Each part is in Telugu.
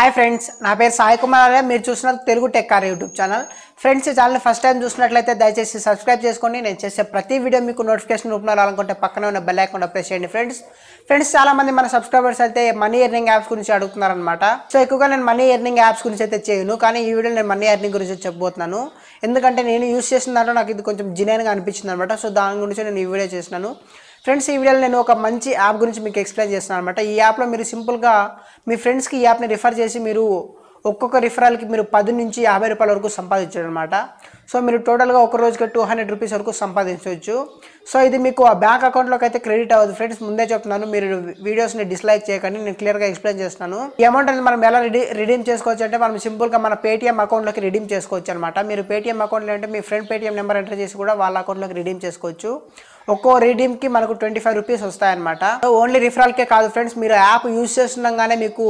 हाय फ्रेंड्स ना पेరు సాయి కుమార్ ఆర్య మీరు చూస్తున్నారు Telugu tech Arya YouTube channel friends ఈ ఛానల్ ఫస్ట్ టైం చూస్తున్నట్లయితే దయచేసి సబ్స్క్రైబ్ చేసుకోండి నేను చేసే ప్రతి వీడియో మీకు నోటిఫికేషన్ రూపంలో రావాలనుకుంటే పక్కనే ఉన్న బెల్ ఐకాన్ ప్రెస్ చేయండి ఫ్రెండ్స్ చాలా మంది మన సబ్స్క్రైబర్స్ అయితే మనీ ఎర్నింగ్ యాప్స్ గురించి అడుగుతున్నారు అన్నమాట సో ఎక్కువగా నేను మనీ ఎర్నింగ్ యాప్స్ గురించి అయితే చేయను కానీ ఈ వీడియోలో నేను మనీ ఎర్నింగ్ గురించి చెప్పబోతున్నాను ఎందుకంటే నేను యూస్ చేసిన దాంట్లో నాకు ఇది కొంచెం జెన్యూన్ గా అనిపించింది అన్నమాట సో దాని గురించి నేను ఈ వీడియో చేస్తున్నాను ఫ్రెండ్స్ ఈ వీడియోలో నేను ఒక మంచి యాప్ గురించి మీకు ఎక్స్‌ప్లెయిన్ చేస్తున్నాను అన్నమాట ఈ యాప్ లో మీరు సింపుల్ గా మీ ఫ్రెండ్స్ కి ఈ యాప్ ని రిఫర్ చేసి మీరు ఒక్కొక్క రిఫరల్ కి మీరు 10 నుంచి 50 రూపాయల వరకు సంపాదించవచ్చు అన్నమాట సో మీరు టోటల్ గా ఒక రోజుకి 200 రూపాయస్ వరకు సంపాదించవచ్చు సో ఇది మీకు ఆ బ్యాంక్ అకౌంట్ లోకి అయితే క్రెడిట్ అవ్వదు ఫ్రెండ్స్ ముందే చెప్తున్నాను మీరు వీడియోస్ ని డిస్లైక్ చేయకండి నేను క్లియర్ గా ఎక్స్‌ప్లెయిన్ చేస్తాను ఈ అమౌంట్ అనేది మనం ఎలా రిడీమ్ చేసుకోవచ్చు అంటే మనం సింపుల్ గా మన పేటిఎం అకౌంట్ లోకి రిడీమ్ చేసుకోవచ్చు అన్నమాట మీరు పేటిఎం అకౌంట్ లో అంటే మీ ఫ్రెండ్ పేటిఎం నెంబర్ ఎంటర్ చేసి కూడా వాళ్ళ అకౌంట్ లోకి రిడీమ్ చేసుకోవచ్చు ఒక్కో రిడీమ్ కి మనకు 25 రూపాయస్ వస్తాయి అన్నమాట ఓన్లీ రిఫరల్ కే కాదు ఫ్రెండ్స్ మీరు యాప్ యూస్ చేస్తుండగానే మీకు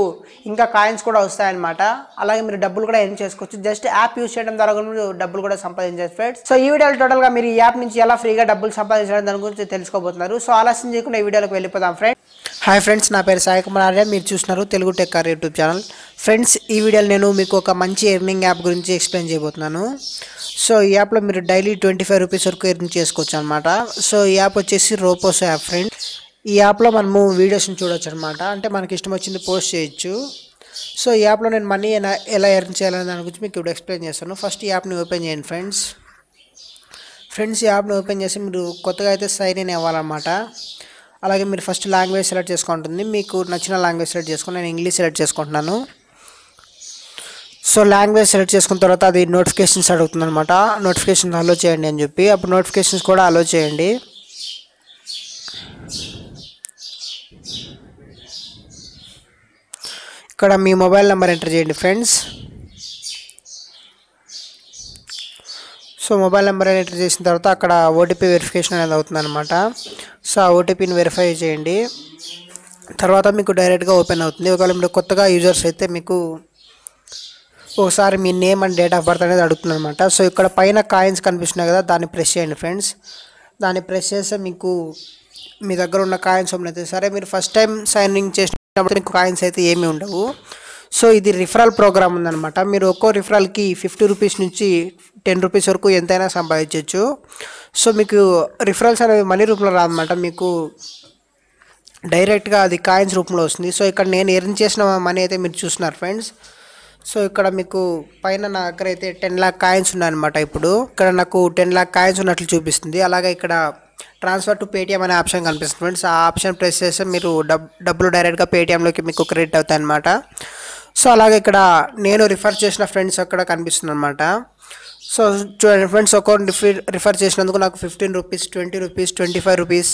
ఇంకా కాయిన్స్ కూడా వస్తాయి అన్నమాట అలాగే మీరు డబ్బులు కూడా ఎర్న్ చేసుకోవచ్చు జస్ట్ యాప్ యూస్ చేయడం ద్వారా మీరు డబ్బులు కూడా సంపాదించవచ్చు ఫ్రెండ్స్ సో ఈ వీడియోలో టోటల్ గా మీరు ఈ యాప్ నుంచి ఎలా ఫ్రీగా డబ్బులు సంపాదించడం దాని గురించి తెలుసుకోబోతున్నారు సో ఆలస్యం చేయకుండా ఈ వీడియోలోకి వెళ్ళిపోదాం ఫ్రెండ్స్ హాయ్ ఫ్రెండ్స్ నా పేరు సాయి కుమార్ ఆర్య మీరు చూస్తున్నారు Telugu tech Arya YouTube channel friends ఈ వీడియోలో నేను మీకు ఒక మంచి ఎర్నింగ్ యాప్ గురించి ఎక్స్‌ప్లెయిన్ చేయబోతున్నాను సో ఈ యాప్ లో మీరు డైలీ 25 రూపాయస్ వరకు ఎర్న్ చేసుకోవచ్చు అన్నమాట సో ఈ యాప్ వచ్చేసి రోపోసో యాప్ ఫ్రెండ్స్ ఈ యాప్ లో మనము వీడియోస్ ని చూడొచ్చు అన్నమాట అంటే మనకి ఇష్టం వచ్చింది పోస్ట్ చేయొచ్చు సో ఈ యాప్ లో నేను మనీ ఎలా ఎర్న్ చేయాలనే దాని గురించి మీకు ఇప్పుడు ఎక్స్‌ప్లెయిన్ చేస్తాను ఫస్ట్ ఈ యాప్ ని ఓపెన్ చేయండి ఫ్రెండ్స్ ఈ యాప్ ని ఓపెన్ చేసి మీరు కొత్తగా అయితే సైన్ ఇన్ అవ్వాలన్నమాట అలాగే మీరు ఫస్ట్ లాంగ్వేజ్ సెలెక్ట్ చేసుకుంటుంది మీకు నచ్చిన లాంగ్వేజ్ సెలెక్ట్ చేసుకోండి నేను ఇంగ్లీష్ సెలెక్ట్ చేసుకుంటున్నాను సో లాంగ్వేజ్ సెలెక్ట్ చేసుకున్న తర్వాత అది నోటిఫికేషన్స్ అడుగుతుంది అన్నమాట నోటిఫికేషన్స్ అలో చేయండి అని చెప్పి అప్పుడు నోటిఫికేషన్స్ కూడా అలో చేయండి ఇక్కడ మీ మొబైల్ నెంబర్ ఎంటర్ చేయండి friends so mobile number enter చేసిన తర్వాత అక్కడ ఓటీపీ వెరిఫికేషన్ అనేది అవుతుంది అన్నమాట సో ఆ ఓటీపీని వెరిఫై చేయండి తర్వాత మీకు డైరెక్ట్గా ఓపెన్ అవుతుంది ఒకవేళ మీరు కొత్తగా యూజర్స్ అయితే మీకు ఒకసారి మీ name and date of birth అనేది అడుగుతుంది అన్నమాట సో ఇక్కడ పైన కాయిన్స్ కనిపిస్తున్నాయి కదా దాన్ని ప్రెస్ చేయండి ఫ్రెండ్స్ దాన్ని ప్రెస్ చేస్తే మీకు మీ దగ్గర ఉన్న కాయిన్స్ అయితే సరే మీరు ఫస్ట్ టైం సైన్ ఇన్ చేసినప్పుడు మీకు కాయిన్స్ అయితే ఏమీ ఉండవు సో ఇది రిఫరల్ ప్రోగ్రామ్ ఉందన్నమాట మీరు ఒక్కో రిఫరల్కి 50 రూపీస్ నుంచి 10 రూపీస్ వరకు ఎంతైనా సంపాదించవచ్చు సో మీకు రిఫరల్స్ అనేవి మనీ రూపంలో రాదన్నమాట మీకు డైరెక్ట్గా అది కాయిన్స్ రూపంలో వస్తుంది సో ఇక్కడ నేను ఎర్న్ చేసిన మనీ అయితే మీరు చూస్తున్నారు ఫ్రెండ్స్ సో ఇక్కడ మీకు పైన నా దగ్గర అయితే 10 లాక్ కాయిన్స్ ఉన్నాయన్నమాట ఇప్పుడు ఇక్కడ నాకు 10 లాక్ కాయిన్స్ ఉన్నట్లు చూపిస్తుంది అలాగే ఇక్కడ ట్రాన్స్ఫర్ టు పేటిఎం అనే ఆప్షన్ కనిపిస్తుంది ఫ్రెండ్స్ ఆ ఆప్షన్ ప్రెస్ చేస్తే మీరు డబ్బులు డైరెక్ట్గా పేటిఎంలోకి మీకు క్రెడిట్ అవుతాయి అన్నమాట సో అలాగే ఇక్కడ నేను రిఫర్ చేసిన ఫ్రెండ్స్ అక్కడ కనిపిస్తుంది అన్నమాట సో చూడండి ఫ్రెండ్స్ అకౌంట్ రిఫర్ చేసినందుకు నాకు 15 రూపీస్ 20 రూపీస్ 25 రూపీస్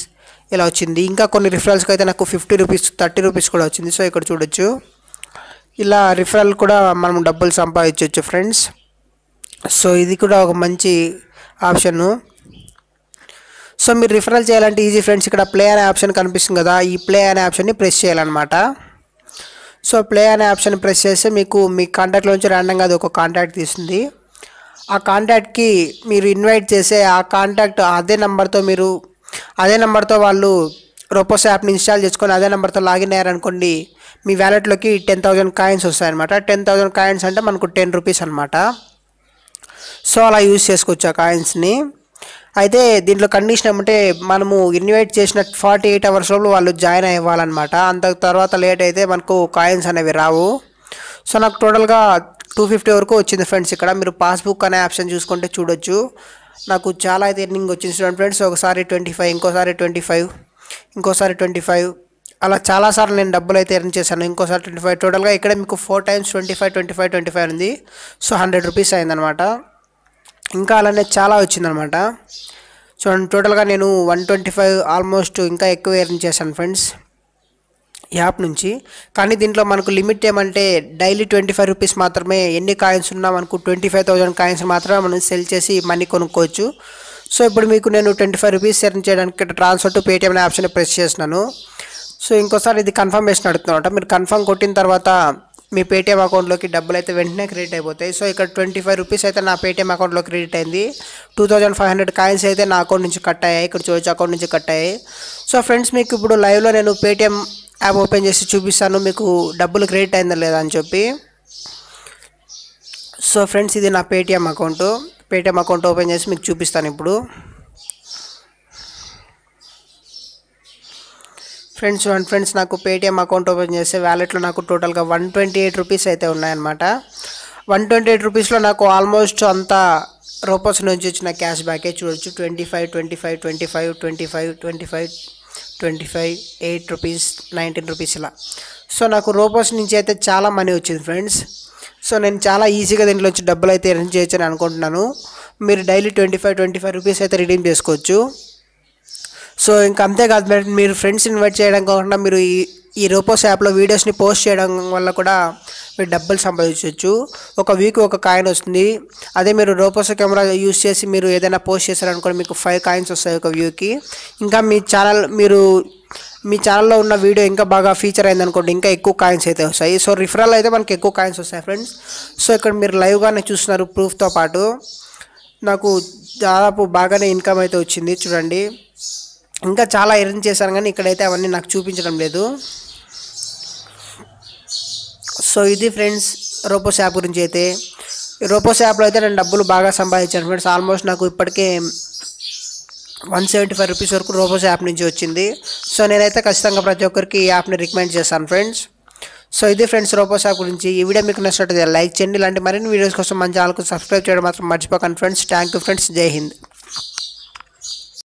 ఇలా వచ్చింది ఇంకా కొన్ని రిఫరల్స్కి అయితే నాకు 50 రూపీస్ 30 రూపీస్ కూడా వచ్చింది సో ఇక్కడ చూడొచ్చు ఇలా రిఫరల్ కూడా మనం డబ్బులు సంపాదించవచ్చు ఫ్రెండ్స్ సో ఇది కూడా ఒక మంచి ఆప్షన్ సో మీరు రిఫరల్ చేయాలంటే ఈజీ ఫ్రెండ్స్ ఇక్కడ ప్లే అనే ఆప్షన్ కనిపిస్తుంది కదా ఈ ప్లే అనే ఆప్షన్ని ప్రెస్ చేయాలన్నమాట సో ప్లే అనే ఆప్షన్ ప్రెస్ చేస్తే మీకు మీ కాంటాక్ట్లోంచి ర్యాండమ్గా అది ఒక కాంటాక్ట్ తీస్తుంది ఆ కాంటాక్ట్కి మీరు ఇన్వైట్ చేసే ఆ కాంటాక్ట్ అదే నెంబర్తో వాళ్ళు రోపోసో యాప్ని ఇన్స్టాల్ చేసుకొని అదే నెంబర్తో లాగిన్ అయ్యారనుకోండి మీ వ్యాలెట్లోకి 10,000 కాయిన్స్ వస్తాయన్నమాట 10,000 కాయిన్స్ అంటే మనకు 10 రూపీస్ అనమాట సో అలా యూజ్ చేసుకోవచ్చు ఆ కాయిన్స్ని అయితే దీంట్లో కండిషన్ ఏమంటే మనము ఇన్వైట్ చేసిన 48 అవర్స్ లోపల వాళ్ళు జాయిన్ అవ్వాలన్నమాట అంత తర్వాత లేట్ అయితే మనకు కాయిన్స్ అనేవి రావు సో నాకు టోటల్గా 250 వరకు వచ్చింది ఫ్రెండ్స్ ఇక్కడ మీరు పాస్బుక్ అనే ఆప్షన్ చూసుకుంటే చూడొచ్చు నాకు చాలా అయితే ఎర్నింగ్ వచ్చింది ఫ్రెండ్స్ ఒకసారి 25 ఇంకోసారి 25 ఇంకోసారి 25 అలా చాలాసార్లు నేను డబ్బులు అయితే ఎర్న్ చేశాను ఇంకోసారి 25 టోటల్గా ఇక్కడ మీకు 4 టైమ్స్ 25 ఉంది సో 100 రూపీస్ అయిందనమాట ఇంకా అలానే చాలా వచ్చిందనమాట సో టోటల్గా నేను 125 ఆల్మోస్ట్ ఇంకా ఎక్కువ ఎర్న్ చేశాను ఫ్రెండ్స్ యాప్ నుంచి కానీ దీంట్లో మనకు లిమిట్ ఏమంటే డైలీ 25 రూపీస్ మాత్రమే ఎన్ని కాయిన్స్ ఉన్నా మనకు 25,000 కాయిన్స్ మాత్రమే మనం సెల్ చేసి మనీ కొనుక్కోవచ్చు సో ఇప్పుడు మీకు నేను 25 రూపీస్ ఎర్న్ చేయడానికి ట్రాన్స్ఫర్ టు పేటిఎం అనే ఆప్షన్ ప్రెస్ చేస్తున్నాను సో ఇంకోసారి ఇది కన్ఫర్మేషన్ అడుగుతున్నమాట మీరు కన్ఫర్మ్ కొట్టిన తర్వాత మీ పేటిఎం అకౌంట్లోకి డబ్బులు అయితే వెంటనే క్రెడిట్ అయిపోతాయి సో ఇక్కడ 25 రూపీస్ అయితే నా పేటిఎం అకౌంట్లో క్రెడిట్ అయింది 2500 కాయిన్స్ అయితే నా అకౌంట్ నుంచి కట్ అయ్యాయి ఇక్కడ చూడొచ్చు అకౌంట్ నుంచి కట్ అయ్యాయి సో ఫ్రెండ్స్ మీకు ఇప్పుడు లైవ్లో నేను పేటిఎం యాప్ ఓపెన్ చేసి చూపిస్తాను మీకు డబ్బులు క్రెడిట్ అయిందా లేదా అని చెప్పి సో ఫ్రెండ్స్ ఇది నా పేటిఎం అకౌంట్ ఓపెన్ చేసి మీకు చూపిస్తాను ఇప్పుడు. ఫ్రెండ్స్ నాకు పేటిఎం అకౌంట్ ఓపెన్ చేస్తే వ్యాలెట్లో నాకు టోటల్గా 128 రూపీస్ అయితే ఉన్నాయన్నమాట. 128 రూపీస్లో నాకు ఆల్మోస్ట్ అంతా రోపోస్ నుంచి వచ్చిన క్యాష్ బ్యాకే చూడొచ్చు. 25 8 రూపీస్ 19 రూపీస్ ఇలా. సో నాకు రోపోస్ నుంచి అయితే చాలా మనీ వచ్చింది ఫ్రెండ్స్. సో నేను చాలా ఈజీగా దీంట్లోంచి డబ్బులు అయితే ఎర్న్ చేయొచ్చు అని అనుకుంటున్నాను. మీరు డైలీ 25 రూపీస్ అయితే రిడీమ్ చేసుకోవచ్చు. సో ఇంకా అంతేకాదు, మీరు ఫ్రెండ్స్ ఇన్వైట్ చేయడం కాకుండా మీరు ఈ రోపోస్ యాప్లో వీడియోస్ని పోస్ట్ చేయడం వల్ల కూడా మీరు డబ్బులు సంపాదించవచ్చు. ఒక వీక్ ఒక కాయిన్ వస్తుంది. అదే మీరు రోపోస్ కెమెరా యూస్ చేసి మీరు ఏదైనా పోస్ట్ చేశారనుకోండి, మీకు 5 కాయిన్స్ వస్తాయి ఒక వ్యూకి. ఇంకా మీ ఛానల్లో ఉన్న వీడియో ఇంకా బాగా ఫీచర్ అయిందనుకోండి, ఇంకా ఎక్కువ కాయిన్స్ అయితే వస్తాయి. సో రిఫరల్ అయితే మనకి ఎక్కువ కాయిన్స్ వస్తాయి ఫ్రెండ్స్. సో ఇక్కడ మీరు లైవ్గానే చూస్తున్నారు ప్రూఫ్తో పాటు. నాకు దాదాపు బాగానే ఇన్కమ్ అయితే వచ్చింది చూడండి. ఇంకా చాలా ఎర్న్ చేశాను కానీ ఇక్కడైతే అవన్నీ నాకు చూపించడం లేదు. సో ఇది ఫ్రెండ్స్ రోపోస్ యాప్ గురించి అయితే. రోపోస్ యాప్లో అయితే నేను డబ్బులు బాగా సంపాదించాను ఫ్రెండ్స్. ఆల్మోస్ట్ నాకు ఇప్పటికే 175 రూపీస్ వరకు రోపోస్ యాప్ నుంచి వచ్చింది. సో నేనైతే ఖచ్చితంగా ప్రతి ఒక్కరికి ఈ యాప్ని రికమెండ్ చేస్తాను ఫ్రెండ్స్. సో ఇది ఫ్రెండ్స్ రోపోస్ యాప్ గురించి. ఈ వీడియో మీకు నచ్చినట్లయితే లైక్ చేయండి. ఇలాంటి మరిన్ని వీడియోస్ కోసం మన ఛానల్కు సబ్స్క్రైబ్ చేయడం మాత్రం మర్చిపోకండి ఫ్రెండ్స్. Thank you friends. జై హింద్.